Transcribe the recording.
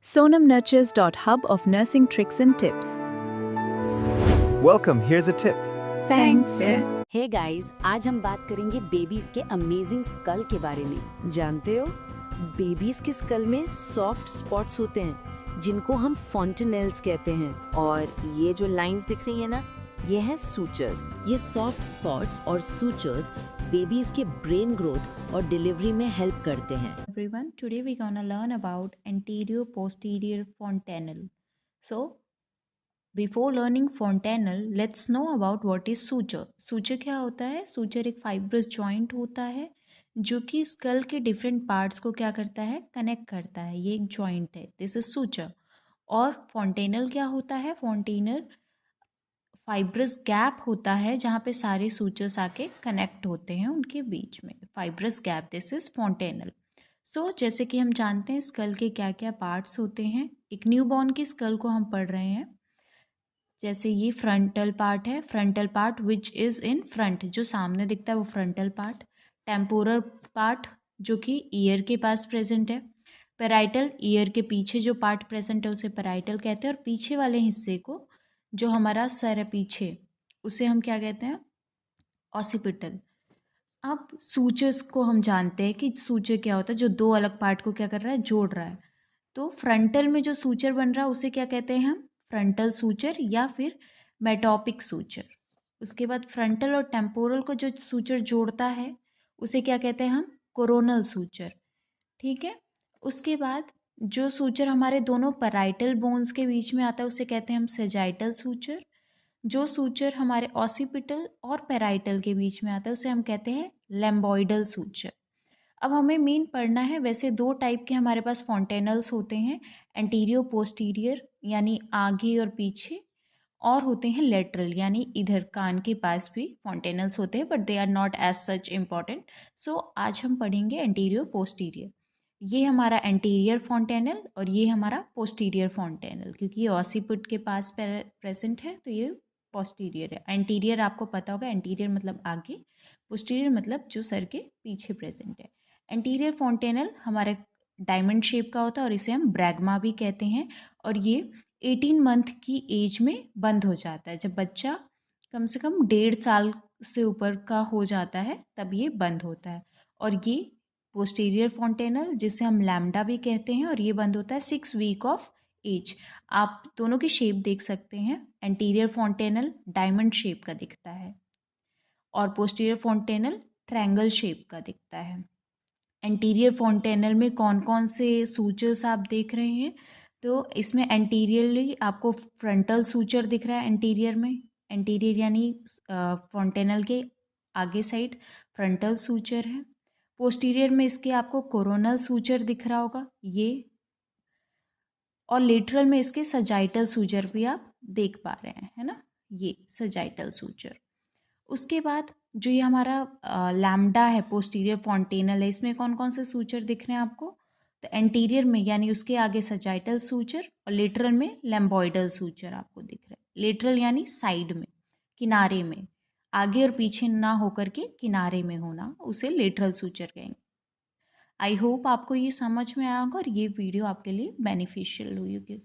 sonamnurtures.hub of nursing tricks and tips. Welcome, here's a tip. Thanks. Hey guys, आज हम बात करेंगे babies के अमेजिंग स्कल के बारे में। जानते हो, बेबीज के स्कल में सॉफ्ट स्पॉट्स होते हैं जिनको हम फॉन्टेनेल्स कहते हैं, और ये जो लाइंस दिख रही है ना, ये है सूचर्स। ये सॉफ्ट स्पॉट्स और सूचर्स बेबीज के ब्रेन ग्रोथ और डिलीवरी में हेल्प करते हैं। Everyone, today we're gonna learn about anterior posterior fontanelle. So, before learning fontanelle, let's know about what is suture. Suture क्या होता है? Suture एक fibrous joint होता है जो कि स्कल के डिफरेंट पार्ट्स को क्या करता है, कनेक्ट करता है। ये एक जॉइंट है, दिस इज suture. और fontanelle क्या होता है? fontanelle फाइब्रस गैप होता है जहाँ पे सारे सूचर्स आके कनेक्ट होते हैं उनके बीच में। Fibrous gap, this is fontanelle. सो जैसे कि हम जानते हैं स्कल के क्या क्या पार्ट्स होते हैं। एक न्यूबॉर्न की स्कल को हम पढ़ रहे हैं। जैसे ये फ्रंटल पार्ट है, frontal part which is in front, जो सामने दिखता है वो फ्रंटल पार्ट। टेम्पोरल पार्ट जो कि ईयर के पास प्रेजेंट है। पेराइटल, ईयर के पीछे जो पार्ट प्रेजेंट है उसे पेराइटल कहते हैं, और पीछे वाले हिस्से को, जो हमारा सर है पीछे, उसे हम क्या कहते हैं, ऑसिपिटल। अब सूचर्स को हम जानते हैं कि सूचर क्या होता है, जो दो अलग पार्ट को क्या कर रहा है, जोड़ रहा है। तो फ्रंटल में जो सूचर बन रहा है उसे क्या कहते हैं हम, फ्रंटल सूचर या फिर मेटोपिक सूचर। उसके बाद फ्रंटल और टेम्पोरल को जो सूचर जोड़ता है उसे क्या कहते हैं हम, कोरोनल सूचर। ठीक है। उसके बाद जो सूचर हमारे दोनों पैराइटल बोन्स के बीच में आता है उसे कहते हैं हम सेजाइटल सूचर। जो सूचर हमारे ऑसिपिटल और पेराइटल के बीच में आता है उसे हम कहते हैं लैम्बॉइडल सूचर। अब हमें मेन पढ़ना है, वैसे दो टाइप के हमारे पास फॉन्टेनल्स होते हैं, एंटीरियर पोस्टीरियर यानी आगे और पीछे, और होते हैं लेटरल यानी इधर कान के पास भी फॉन्टेनल्स होते हैं, but they are not as such important. So आज हम पढ़ेंगे एंटीरियर पोस्टीरियर। ये हमारा एंटीरियर फॉन्टेनल और ये हमारा पोस्टीरियर फॉन्टेनल, क्योंकि ये ऑसिपिट के पास प्रेजेंट है तो ये पोस्टीरियर है। एंटीरियर आपको पता होगा, एंटीरियर मतलब आगे, पोस्टीरियर मतलब जो सर के पीछे प्रेजेंट है। एंटीरियर फॉन्टेनल हमारे डायमंड शेप का होता है और इसे हम ब्रैग्मा भी कहते हैं, और ये 18 मंथ की एज में बंद हो जाता है। जब बच्चा कम से कम 1.5 साल से ऊपर का हो जाता है तब ये बंद होता है। और ये पोस्टीरियर फॉन्टेनल, जिसे हम लैम्डा भी कहते हैं, और ये बंद होता है 6 वीक ऑफ एज। आप दोनों की शेप देख सकते हैं, एंटीरियर फॉन्टेनल डायमंड शेप का दिखता है और पोस्टीरियर फॉन्टेनल ट्रायंगल शेप का दिखता है। एंटीरियर फॉन्टेनल में कौन कौन से सूचर्स आप देख रहे हैं, तो इसमें एंटीरियरली आपको फ्रंटल सूचर दिख रहा है। एंटीरियर में, एंटीरियर यानी फॉन्टेनल के आगे साइड फ्रंटल सूचर है। पोस्टीरियर में इसके आपको कोरोनल सूचर दिख रहा होगा ये, और लेटरल में इसके सजाइटल सूचर भी आप देख पा रहे हैं, है ना, ये सजाइटल सूचर। उसके बाद जो ये हमारा लैम्डा है, पोस्टीरियर फॉन्टेनल है, इसमें कौन कौन से सूचर दिख रहे हैं आपको, तो एंटीरियर में यानी उसके आगे सजाइटल सूचर, और लेटरल में लैम्बॉइडल सूचर आपको दिख रहा है। लेटरल यानी साइड में, किनारे में, आगे और पीछे ना होकर के किनारे में होना, उसे लेटरल सूचर कहेंगे। आई होप आपको ये समझ में आया होगा और ये वीडियो आपके लिए बेनिफिशियल हुई होगी।